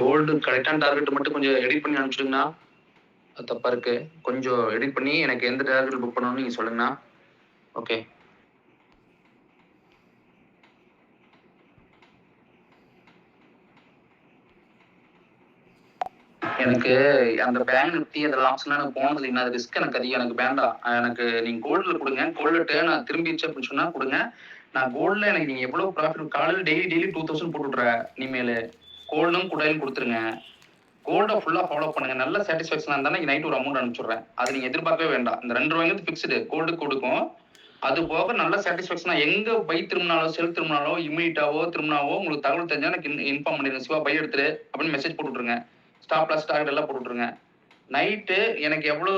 Gold கரெக்டான target மட்டும் கொஞ்சம் எடிட் பண்ணி அனுப்பிச்சிடுங்கண்ணா. அது தப்பா இருக்கு. கொஞ்சம் எடிட் பண்ணி எனக்கு எந்த டார்கெட் புக் பண்ணணும்னு நீங்க சொல்லுங்கண்ணா. ஓகே. எனக்கு அந்த பேங்க் நிஃப்டி அதெல்லாம் ஆப்ஷன்லாம் எனக்கு போனது இல்லைங்க. அது ரிஸ்க் எனக்கு அதிகம். எனக்கு வேண்டாம். எனக்கு நீங்க கோல்டுல கொடுங்க. கோல்டுல டேர்ன் திரும்பிடுச்சு அப்படின்னு சொன்னா கொடுங்க. நான் கோல்டுல எனக்கு நீங்க எவ்வளவு ப்ராஃபிட் காலையில் டெய்லி 2000 போட்டு விட்றேன். இனிமேல் கோல்டும் குடாயிலும் கொடுத்துருங்க. கோல்டை ஃபுல்லா ஃபாலோ பண்ணுங்க. நல்ல சாட்டிஸ்ஃபேக்ஷனா இருந்தா நைட் ஒரு அமௌண்ட் அனுப்பிச்சுடுறேன். அது நீங்க எதிர்பார்க்கவே வேண்டாம். இந்த 2 ரூபாய்க்கு ஃபிக்ஸ்டு கோல்டு கொடுக்கும். அது போக நல்ல சாட்டிஸ்ஃபேக்ஷனா எங்க பை திரும்பினாலோ செல் திரும்பினாலோ இமீடியட்டாவோ திரும்பினாவோ உங்களுக்கு தகவல் தெரிஞ்சா எனக்கு இன்ஃபார்ம் பண்ணிடுங்க. சிவா பை எடுத்துரு அப்படின்னு மெசேஜ் போட்டு விட்ருங்க. ஸ்டாப் லாஸ் டார்கெட் எல்லாம் போட்டு விட்ருங்க. நைட்டு எனக்கு எவ்வளோ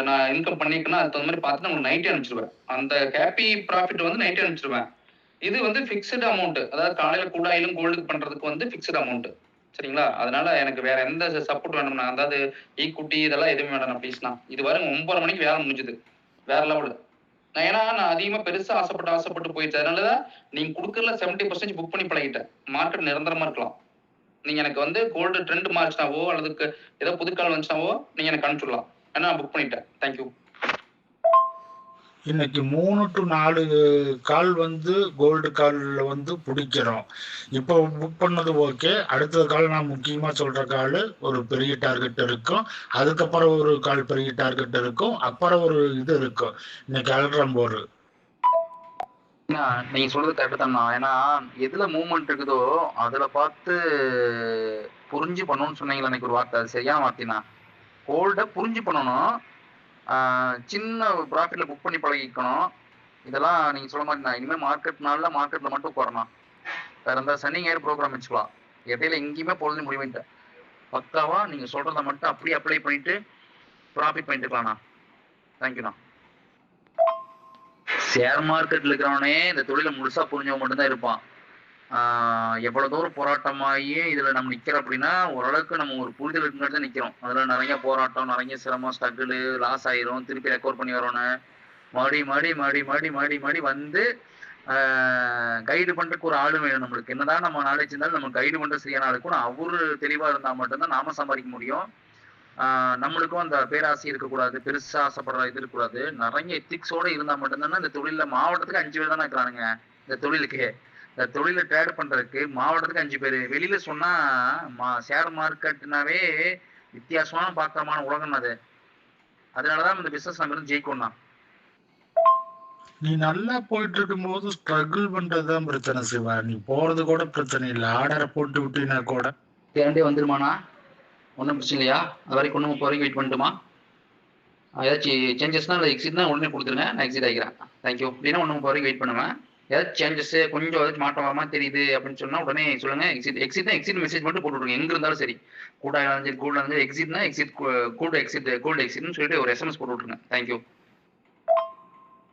நான் இன்கம் பண்ணிக்கணும் அதுக்கு தகுந்த மாதிரி பார்த்து நான் உங்களுக்கு நைட்டே அனுப்பிச்சிடுவேன். அந்த ஹேப்பி ப்ராஃபிட் வந்து நைட்டே அனுப்பிச்சிடுவேன். இது வந்து ஃபிக்ஸ்டு அமௌண்ட். அதாவது காலையில் கூட ஆயிலும் கோல்டுக்கு பண்றதுக்கு வந்து ஃபிக்ஸ்டு அமௌண்ட். சரிங்களா? அதனால எனக்கு வேற எந்த சப்போர்ட் வேணும்னா அதாவது ஈக்குட்டி இதெல்லாம் எதுவுமே வேண்டாம் ப்ளீஸ்ண்ணா. இது வரும் 9 மணிக்கு வேலை முடிஞ்சுது. வேற லெவலு. நான் அதிகமா பெருசா ஆசைப்பட்டு போயிடுச்சு. அதனாலதான் நீங்க கொடுக்கறதுல 70% புக் பண்ணி பழகிட்டேன். மார்க்கெட் நிரந்தரமா இருக்கலாம். நீங்க எனக்கு வந்து கோல்டு ட்ரெண்ட் மாறிச்சுனாவோ அல்லது ஏதோ புதுக்கால் வந்துச்சுனாவோ நீங்க எனக்கு அனுப்பிச்சுடலாம். ஏன்னா புக் பண்ணிட்டேன். தேங்க்யூ. இன்னைக்கு 3 to 4 கால் வந்து கோல்டு காலில் வந்து பிடிக்கிறோம். இப்போ புக் பண்ணது ஓகே. அடுத்த கால் நான் முக்கியமாக சொல்கிற கால் ஒரு பெரிய டார்கெட் இருக்கும். அதுக்கப்புறம் ஒரு கால் பெரிய டார்கெட் இருக்கும். அப்புறம் ஒரு இது இருக்கும். இன்னைக்கு அல்ட்ரம்போர் நீங்க சொல்றது கரெக்ட் தான்ண்ணா. ஏன்னா எதுல மூவ்மெண்ட் இருக்குதோ அதுல பார்த்து புரிஞ்சு பண்ணணும்னு சொன்னீங்களா எனக்கு ஒரு வார்த்தை. அது சரியான வார்த்தைண்ணா. கோல்டை புரிஞ்சு பண்ணணும். சின்ன ப்ராஃபிட்ல புக் பண்ணி பழகிக்கணும். இதெல்லாம் நீங்க சொல்ல மாட்டேன். இனிமேல் மார்க்கெட்ல மட்டும் போறணும். வேற எந்த சனி ஞாயிறு ப்ரோக்ராம் வச்சுக்கலாம். இடையில எங்கேயுமே பொழுது முடிவுட்டேன். பக்காவா நீங்க சொல்றதை மட்டும் அப்படியே அப்ளை பண்ணிட்டு ப்ராஃபிட் பண்ணிட்டுக்கலாம்ண்ணா. தேங்க்யூண்ணா. ஷேர் மார்க்கெட்ல இருக்கிறவனே இந்த தொழிலை முழுசா புரிஞ்சவங்க மட்டும்தான் இருப்பான். எவ்வளவு தூரம் போராட்டமாகி இதுல நம்ம நிக்கிறோம் அப்படின்னா ஓரளவுக்கு நம்ம ஒரு புரிதல் இருக்குங்கிறது நிக்கிறோம். அதுல நிறைய போராட்டம், நிறைய சிரமம், ஸ்ட்ரகிள், லாஸ் ஆயிரும், திருப்பி ரெக்கவர் பண்ணி வரணும். மாடி வந்து கைடு பண்றதுக்கு ஒரு ஆளு வேணும். நம்மளுக்கு என்னதான் நம்ம நாலேஜ் இருந்தாலும் நம்ம கைடு பண்ற சரியான ஆளுக்கும் அவரு தெளிவா இருந்தா மட்டும்தான் நாம சம்பாதிக்க முடியும். நம்மளுக்கும் அந்த பேராசை இருக்கக்கூடாது, பெருசா ஆசைப்படுற இது இருக்கக்கூடாது. நிறைய எத்திக்ஸோட இருந்தா மட்டும்தானே இந்த தொழில மாவட்டத்துக்கு 5 பேர் தானே இருக்கிறானுங்க. இந்த தொழில ட்ரேட் பண்றதுக்கு மாவட்டத்துக்கு 5 பேர். வெளியில சொன்னா ஷேர் மார்க்கெட்னாவே வித்தியாசமான பாத்திரமான உலகம் அது. அதனாலதான் இந்த பிசினஸ் நம்ம இருந்து ஜெயிக்கணும்னா. நீ நல்லா போயிட்டு இருக்கும் போது ஸ்ட்ரகிள் பண்றதுதான் பிரச்சனை சிவா. நீ போறது கூட பிரச்சனை இல்லை. ஆர்டரை போட்டு விட்டீங்கன்னா கூட தேண்டே வந்துருமாண்ணா. ஒன்றும் பிரச்சனை இல்லையா? அது வரைக்கும் 1:30 வரைக்கும் வெயிட் பண்ணட்டுமா? ஏதாச்சும் சேஞ்சஸ்னா இல்லை எக்ஸிட்னா உடனே கொடுத்துருங்க. நான் எக்ஸிட் ஆகிக்கிறேன். தேங்க்யூ. அப்படின்னா 1:30 வரைக்கும் வெயிட் பண்ணுவேன். ஏதாச்சும் சேஞ்சஸ் கொஞ்சம் ஏதாச்சும் மாற்றம் வரமா தெரியுது அப்படின்னு சொன்னா உடனே சொல்லுங்க. எக்ஸிட் மெசேஜ் மட்டும் போட்டு விடுங்க. எங்க இருந்தாலும் சரி. கூட இருந்தாலும் எக்ஸிட்னா எக்ஸிட் கோல்டு எக்ஸிட்னு சொல்லிட்டு ஒரு SMS போட்டு விட்டுருங்க. தேங்க்யூ.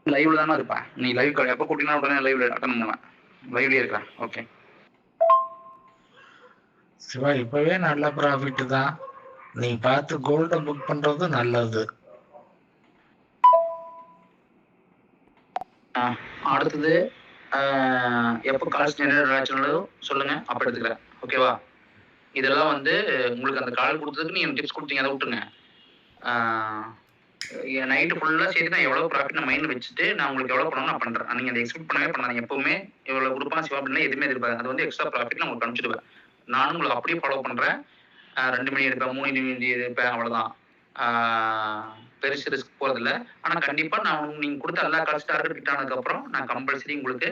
லைவ்ல தானே இருப்பேன். நீ லைவ் எப்போ கூட்டினா உடனே லைவ்ல அட்டன் பண்ணுவேன். லைவ்லயே இருக்கிறேன். ஓகே சிவா, இப்பவே நல்ல ப்ராஃபிட் தான். நீ பார்த்து கோல்ட புக் பண்றது நல்லது. அடுத்தது எப்போ கால்ஸ் சொல்லுங்க. அப்ப எடுத்துக்கிறேன். ஓகேவா? இதெல்லாம் வந்து உங்களுக்கு அந்த கால் கொடுத்ததுக்கு நீங்க டிப்ஸ் கொடுத்தீங்க. அதை விட்டுருங்க. நைட்டு ஃபுல்லா சரி நான் எவ்வளவு ப்ராஃபிட் நான் மைண்ட் வச்சுட்டு நான் உங்களுக்கு எவ்வளவு பண்ணணும் நான் பண்றேன். நீங்க அதை எக்ஸ்பெக்ட் பண்ணவே பண்ணாதீங்க. எப்பவுமே இவ்வளவு கொடுப்பான் சிவா அப்படின்னா எதுவுமே எதிர்பார்க்க. அது வந்து எக்ஸ்ட்ரா ப்ராஃபிட் நான் உங்களுக்கு அனுப்பிச்சிடுவேன். நானும் உங்களுக்கு அப்படியே ஃபாலோ பண்றேன். 2 மணி எடுப்பேன், 3 மணி எடுப்பேன். அவ்வளவுதான். பெருசு ரிஸ்க் போறதில்ல. ஆனா கண்டிப்பா நான் நீங்க கொடுத்த எல்லா காசு டார்கெட் கிட்ட ஆனதுக்கு அப்புறம் நான் கம்பல்சரி உங்களுக்கு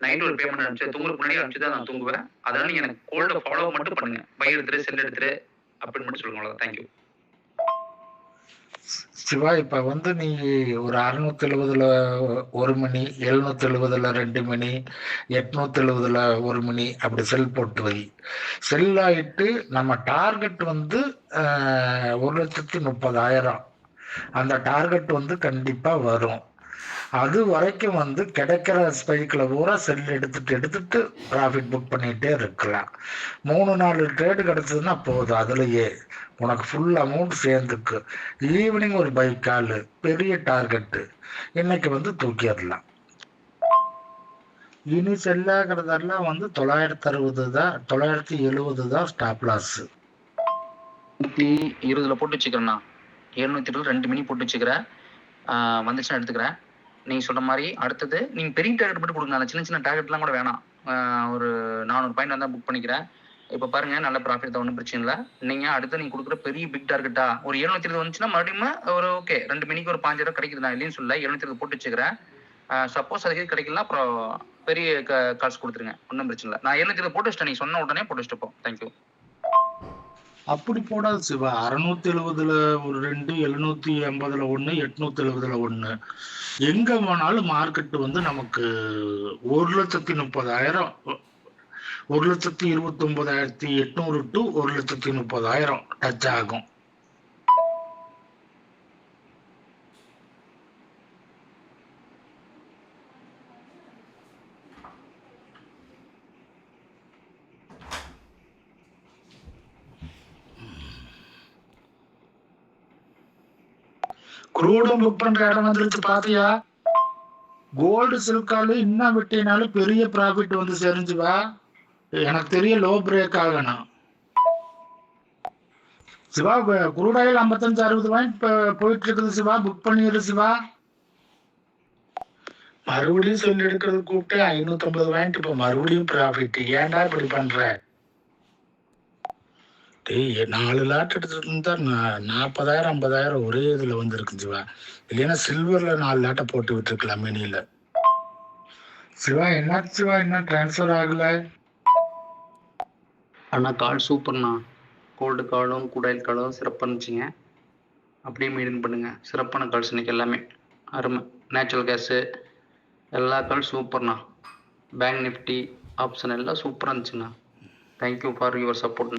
நைட் ஒரு பேமெண்ட் அனுப்பிச்சு தூங்குறதுக்கு முன்னாடி அனுப்பிச்சு தான் நான் தூங்குவேன். அதனால நீங்க எனக்கு கோல்ட ஃபாலோ மட்டும் பண்ணுங்க. பை எடுத்துரு, செல் எடுத்துரு அப்படின்னு மட்டும் சொல்லுங்க. அவ்வளவுதான். தேங்க்யூ. சிவா, இப்ப வந்து நீ ஒரு 670ல 1 மணி, 770ல 2 மணி, 870ல 1 மணி அப்படி செல் போட்டு வை. செல் ஆயிட்டு நம்ம டார்கெட் வந்து 1,30,000. அந்த டார்கெட் வந்து கண்டிப்பா வரும். அது வரைக்கும் வந்து கிடைக்கிற ஸ்பைக்ல பூரா செல் எடுத்துட்டு ப்ராஃபிட் புக் பண்ணிட்டே இருக்கலாம். 3-4 ட்ரேடு கிடைச்சதுன்னா போதும். அதுலயே உனக்கு ஃபுல் அமௌண்ட் சேர்ந்துக்கு. ஈவினிங் ஒரு பை கால் பெரிய டார்கெட்டு இன்னைக்கு வந்து தூக்கிடலாம். இனி செல்லாகிறதெல்லாம் வந்து 960 தான், 970 தான் ஸ்டாப் லாஸ். 20 போட்டு வச்சுக்கிறேண்ணா. 720 2 மினி போட்டு வச்சுக்கிறேன். வந்துச்சுன்னா எடுத்துக்கிறேன். நீங்க சொல்ற மாதிரி அடுத்தது நீங்க பெரிய டார்கெட் மட்டும் கொடுங்க. அந்த சின்ன சின்ன டார்கெட்லாம் கூட வேணாம். ஒரு 400 பாயிண்ட் வந்தா புக் பண்ணிக்கிறேன். இப்போ பாருங்க நல்ல ப்ராஃபிட் தான், ஒன்றும் பிரச்சனை இல்லை. நீங்க அடுத்து நீங்க கொடுக்குற பெரிய பிக் டார்கெட்டா ஒரு 720 வந்துச்சுன்னா மறுபடியும் ஒரு ஓகே 2 மினிக்கு ஒரு 5000 கிடைக்குது. நான் இல்லைன்னு சொல்ல 720 போட்டு வச்சுக்கிறேன். சப்போஸ் அதுக்கே கிடைக்கலாம் அப்புறம் பெரிய கால்ஸ் கொடுத்துருங்க, ஒன்றும் பிரச்சனை இல்லை. நான் 720 போட்டு வச்சிட்டேன், நீங்க சொன்ன உடனே போட்டு வச்சுட்டு போ. தேங்க்யூ. அப்படி போடாது சிவா. 670ல ஒரு 2, 780ல 1, 870ல 1. எங்க போனாலும் மார்க்கெட் வந்து நமக்கு 1,30,000, 1,29,800 டு 1,30,000 டச் ஆகும். குரூடும் புக் பண்ற இடம் வந்துருச்சு பாத்தியா? கோல்டு சில்கால இன்னும் விட்டினாலும் பெரிய ப்ராஃபிட் வந்து செறிஞ்சுவா. எனக்கு தெரிய லோ பிரேக் ஆகணும் சிவா. குரூடாயில் 55-60 பாயிண்ட் போயிட்டு இருக்குது சிவா. புக் பண்ணிடு சிவா. மறுபடியும் சொல்லி எடுக்கிறது கூப்பிட்டு 550 பாயிண்ட் இப்போ மறுபடியும் ப்ராஃபிட். ஏன்டா இப்படி பண்ற? 4 லாட் எடுத்துட்டு இருந்தா 40,000 50,000 ஒரே இதுல வந்துருக்கு சிவா. இல்லைன்னா சில்வர்ல 4 லாட்டை போட்டு விட்டுருக்கலாம் மினியில. சிவா என்ன சிவா இன்னும் டிரான்ஸ்ஃபர் ஆகல? அண்ணா கால் சூப்பர்ண்ணா. கோல்டு காலும் கூடாயில் காலும் சிறப்பாக இருந்துச்சுங்க. அப்படியே மெயின்டைன் பண்ணுங்க. சிறப்பான கால்ஸ் இன்னைக்கு எல்லாமே அருமை. நேச்சுரல் கேஸு எல்லா கால் சூப்பர்ண்ணா. பேங்க் நிஃப்டி ஆப்ஷன் எல்லாம் சூப்பராக இருந்துச்சுண்ணா. Thank you for your support.